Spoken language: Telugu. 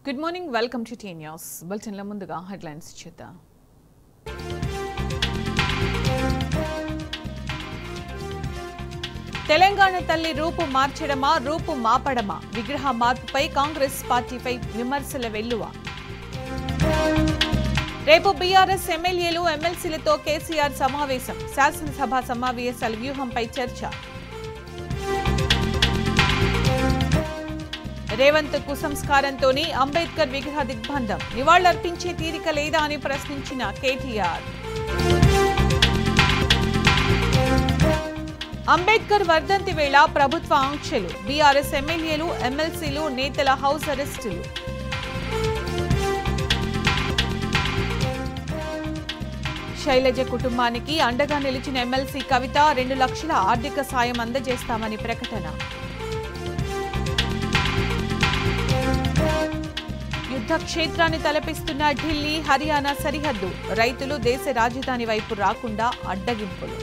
Good morning welcome to T news బులెటిన్ల ముందుగా హెడ్లైన్స్ చూద్దాం. తెలంగాణ తల్లి రూపు మార్చడమా రూపు మాపడమా విగ్రహ మార్పుపై కాంగ్రెస్ పార్టీపై విమర్శల వెల్లువ. రేపు బీఆర్ఎస్ ఎమ్మెల్యేలు ఎమ్మెల్సీలతో కేసీఆర్ సమావేశం, శాసనసభ సమావేశాల వ్యూహంపై చర్చ. రేవంత్ కుసంస్కారంతోనే అంబేద్కర్ విగ్రహ దిగ్బంధం, నివాళులర్పించే తీరిక లేదా అని ప్రశ్నించిన కేటీఆర్. అంబేద్కర్ వర్ధంతి వేళ ప్రభుత్వ ఆంక్షలు, బీఆర్ఎస్ ఎమ్మెల్యేలు ఎమ్మెల్సీలు నేతల హౌస్ అరెస్టులు. శైలజ కుటుంబానికి అండగా నిలిచిన ఎమ్మెల్సీ కవిత 2 లక్షల ఆర్థిక సాయం అందజేస్తామని ప్రకటన. యుద్ధ క్షేత్రాన్ని తలపిస్తున్న ఢిల్లీ హర్యానా సరిహద్దు, రైతులు దేశ రాజధాని వైపు రాకుండా అడ్డగింపులు.